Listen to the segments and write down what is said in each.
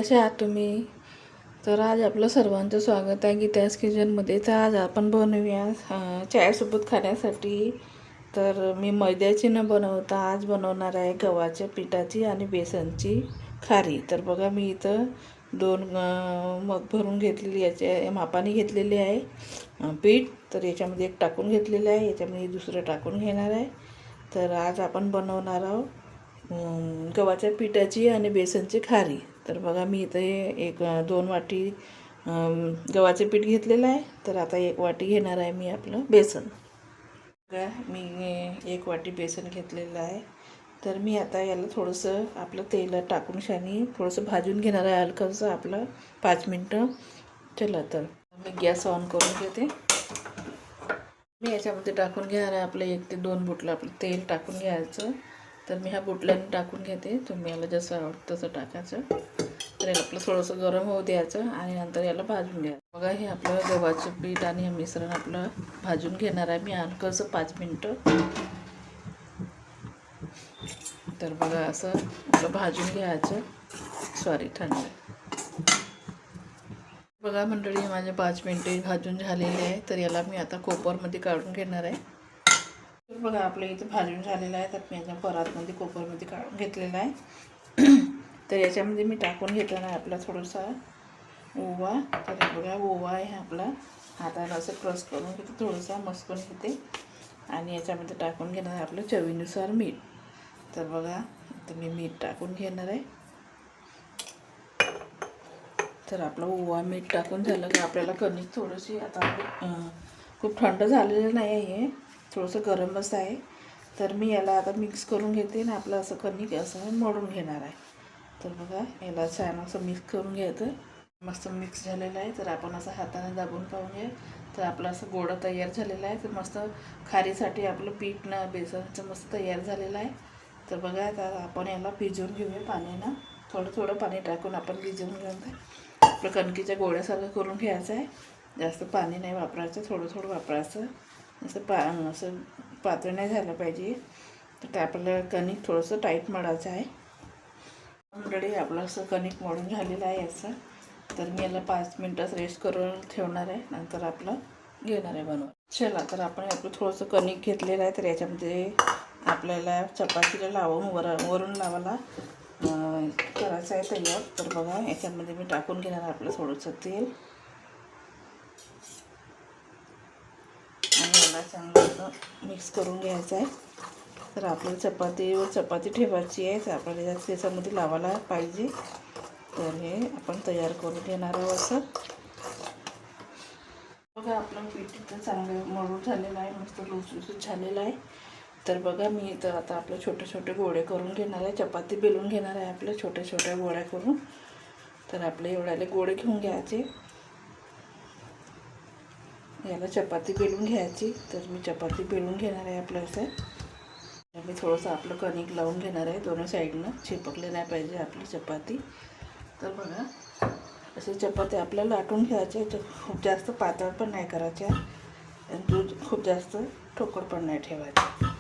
कसे आहात तुम्ही? तर आज आपलं सर्वांचं स्वागत आहे गीताज किचनमध्ये. तर आज आपण बनवूया चायसोबत खाण्यासाठी. तर मी मैद्याची न बनवता आज बनवणार आहे गव्हाच्या पिठाची आणि बेसनची खारी. तर बघा मी इथं 2 मग भरून घेतलेली, याच्या मापाने घेतलेली आहे पीठ. तर याच्यामध्ये एक टाकून घेतलेलं आहे, याच्यामध्ये दुसरं टाकून घेणार आहे. तर आज आपण बनवणार आहोत गव्हाच्या पिठाची आणि बेसनची खारी. तर बघा मी इथे 2 वाटी गव्हाचे पीठ घेतलेलं आहे. तर आता 1 वाटी घेणार आहे मी आपलं बेसन. बघा मी 1 वाटी बेसन घेतलेलं आहे. तर मी आता याला थोडंसं आपलं तेल टाकून शानी थोडंसं भाजून घेणार आहे हलकंसं आपलं 5 मिनटं. चला तर मी गॅस ऑन करून घेते. मी याच्यामध्ये टाकून घेणार आहे आपलं 1 ते 2 बुटलं आपलं तेल टाकून घ्यायचं. तर मी ह्या बुटल्याने टाकून घेते, तुम्ही याला जसं आवडतं तसं टाकायचं. तर याला आपलं थोडंसं गरम होऊ द्यायचं आणि नंतर याला भाजून घ्यायचं. बघा हे आपलं गव्हाचं पीठ आणि हे मिश्रण आपलं भाजून घेणार आहे मी हलकंसं 5 मिनटं. तर बघा असं आपलं भाजून घ्यायचं. थंड. बघा मंडळी माझे 5 मिनटे भाजून झालेले आहे. तर याला मी आता कोपरमध्ये काढून घेणार आहे. तर बघा आपलं इथं भाजून झालेलं आहे. तर मी याच्या परातमध्ये कोपरमध्ये काढून घेतलेला आहे. तर याच्यामध्ये मी टाकून घेतला आहे आपला थोडासा ओवा. तर बघा ओवा आहे आपला, हाताला असं क्रश करून घेते, थोडंसं मस्कून घेते आणि याच्यामध्ये टाकून घेणार आहे आपलं चवीनुसार मीठ. तर बघा तर मी मीठ टाकून घेणार आहे. तर आपलं ओवा मीठ टाकून झालं की आपल्याला कणिक थोडीशी, आता खूप थंड झालेलं नाही आहे, थोडंसं गरमच आहे. तर मी याला आता मिक्स करून घेते आणि आपलं असं कणिक असं मळून घेणार आहे. तर बघा याला छान असं मिक्स करून घ्यायचं. मस्त मिक्स झालेलं आहे. तर आपण असं हाताने दाबून पाहून घ्या. तर आपलं असं गोळा तयार झालेला आहे. तर मस्त खारीसाठी आपलं पीठ ना बेसनचं मस्त तयार झालेलं आहे. तर बघा आता आपण याला भिजवून घेऊया पाण्यानं. थोडं थोडं पाणी टाकून आपण भिजवून घेऊन आपलं कणकीच्या गोळ्यासारखं करून घ्यायचं आहे. जास्त पाणी नाही वापरायचं, थोडं थोडं वापरायचं. असं पातळ नाही झालं पाहिजे. तर आपलं कणिक थोडंसं टाईट मळायचं आहे. ऑलरेडी आपलं असं कणिक मळून झालेलं आहे याचं. तर मी याला 5 मिनटात रेस्ट करून ठेवणार आहे, नंतर आपलं घेणार आहे बनवून. चला तर आपण आपलं थोडंसं कणिक घेतलेलं आहे. तर याच्यामध्ये आपल्याला चपातीला लावून वरून लावायला करायचं आहे तयार. तर बघा याच्यामध्ये मी टाकून घेणार आहे आपलं थोडंसं तेल आणि याला चांगलं मिक्स करून घ्यायचं आहे. तर आपल्याला चपाती ठेवायची आहे. तर आपल्याला त्याच्यामध्ये लावायला पाहिजे. तर हे आपण तयार करून घेणार आहोत. असं बघा आपलं पीठ इथं चांगलं मळून झालेलं आहे, मस्त लुसलुसीत झालेलं आहे. तर बघा मी इथं आता आपले छोटे छोटे गोळे करून घेणार आहे, चपाती बेलून घेणार आहे आपल्या छोट्या छोट्या गोळ्या करून. तर आपले एवढ्याले गोळे घेऊन घ्यायचे, याला चपाती बेलून घ्यायची. तर मी चपाती बेलून घेणार आहे आपलं असं. मी थोडंसं आपलं कणिक लावून घेणार आहे, दोन्ही साईडनं चिपकले नाही पाहिजे आपली चपाती. तर बघा असे चपाती आपल्याला लाटून घ्यायचे. खूप जास्त पातळ पण नाही करायच्या आणि खूप जास्त ठोकर पण नाही ठेवायचे.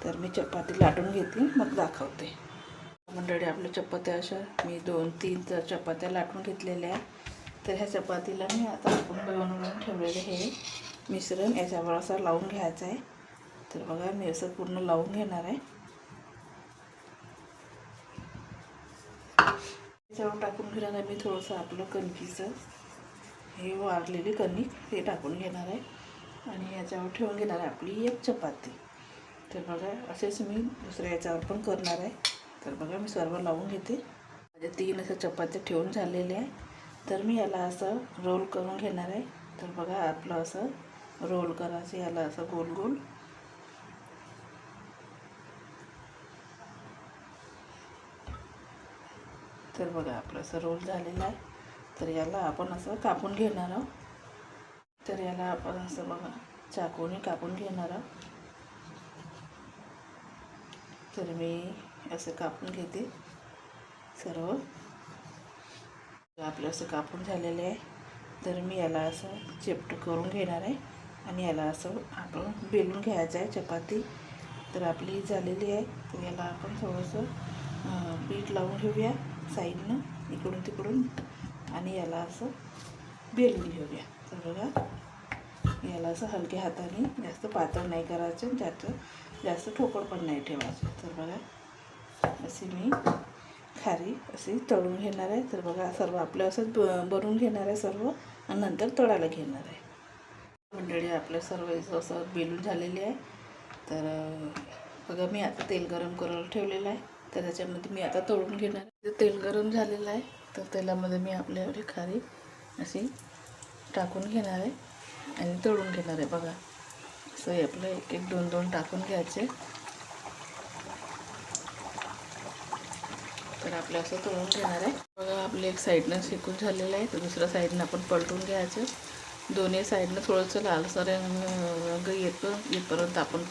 तर मी चपाती लाटून घेते, मग दाखवते. मंडळी आपल्या चपात्या अशा मी 2-3 चपात्या लाटून घेतलेल्या आहे. तर ह्या चपातीला मी आता आपण बनवून ठेवलेलं हे मिश्रण याच्यावर असं लावून घ्यायचं आहे. तर बघा मी असं पूर्ण लावून घेणार आहे. त्याच्यावर टाकून घेणार आहे मी थोडंसं आपलं कणकीचं हे वारलेली कणिक हे टाकून घेणार आहे आणि याच्यावर ठेवून घेणार आहे आपली 1 चपाती. तर बघा असेच मी दुसऱ्या याच्यावर पण करणार आहे. तर बघा मी सर्व लावून घेते. माझ्या 3 अशा चपात्या ठेवून झालेल्या आहे. तर मी याला असं रोल करून घेणार आहे. तर बघा आपलं असं रोल करायचं, याला असं गोल गोल. तर बघा आपलं असं रोल झालेलं आहे. तर याला आपण असं कापून घेणार आहोत. तर याला आपण असं बघा चाकूने कापून घेणार आहोत. तर मी असं कापून घेते सर्व. आपलं असं कापून झालेलं आहे. तर मी याला असं चेपट करून घेणार आहे आणि याला असं आपण बेलून घ्यायचं आहे चपाती. तर आपली झालेली आहे. तर याला आपण थोडंसं पीठ लावून घेऊया साईडनं इकडून तिकडून आणि याला असं बेलून घेऊया. तर बघा याला असं हलक्या हाताने, जास्त पातळ नाही करायचं, जास्त ठोकळ पण नाही ठेवायचं. तर बघा अशी मी खारी अशी तळून घेणार आहे. तर बघा सर्व आपलं असंच बनवून घेणार आहे सर्व आणि नंतर तळायला घेणार आहे. मंडळी आपलं सर्व असं बेलून झालेले आहे. तर बघा मी आता तेल गरम करायला ठेवलेलं आहे. तर त्याच्यामध्ये मी आता तळून घेणार आहे. तेल गरम झालेलं आहे. तर तेलामध्ये मी आपल्या एवढी खारी अशी टाकून घेणार आहे आणि तळून घेणार आहे. बघा असं आपलं एक एक दोन दोन टाकून घ्यायचे. तर आपलं असं तळून घेणार आहे. बघा आपलं एक साईडनं शेकून झालेलं आहे. तर दुसऱ्या साईडनं आपण पलटून घ्यायचं. दोन्ही साईडनं थोडंसं लालसर रंग येतपर्यंत आपण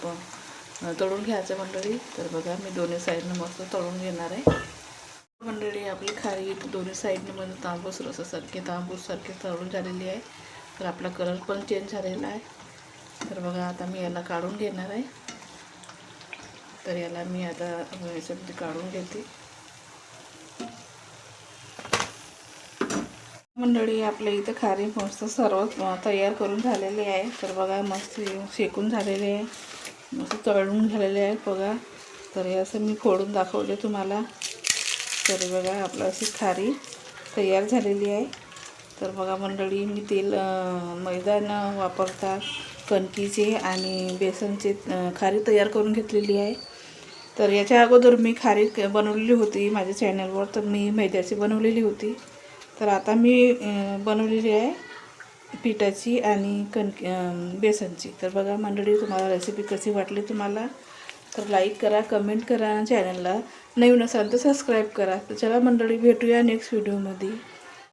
तळून घ्यायचं मंडळी. तर बघा मी दोन्ही साईडनं मस्त तळून घेणार आहे. मंडळी आपली खारी दोन्ही साईडनं म्हणजे तांबूस तांबूससारखे तळून झालेली आहे. तर आपला कलर पण चेंज झालेला आहे. तर बघा आता मी याला काढून घेणार आहे. तर याला मी आता याच्यामध्ये काढून घेते. मंडळी आपल्या इथं खारी मस्त सर्व तयार करून झालेली आहे. तर बघा मस्त शेकून झालेले आहे, मस्त तळून झालेले आहे बघा. तर हे असं मी फोडून दाखवले तुम्हाला. तर बघा आपलं अशी खारी तयार झालेली आहे. तर बघा मंडळी मी तेल मैदा न वापरता कणकीचे आणि बेसनचे खारी तयार करून घेतलेली आहे. तर याच्या अगोदर मी खारी बनवलेली होती माझ्या चॅनलवर. तर मी मैद्याची बनवलेली होती. तर आता मी बनवलेली आहे पिठाची आणि बेसनची. तर बघा मंडळी तुम्हाला रेसिपी कशी वाटली तुम्हाला तर लाईक करा, कमेंट करा, चॅनलला नवीन असाल तर सबस्क्राईब करा. तर चला मंडळी भेटूया नेक्स्ट व्हिडिओमध्ये.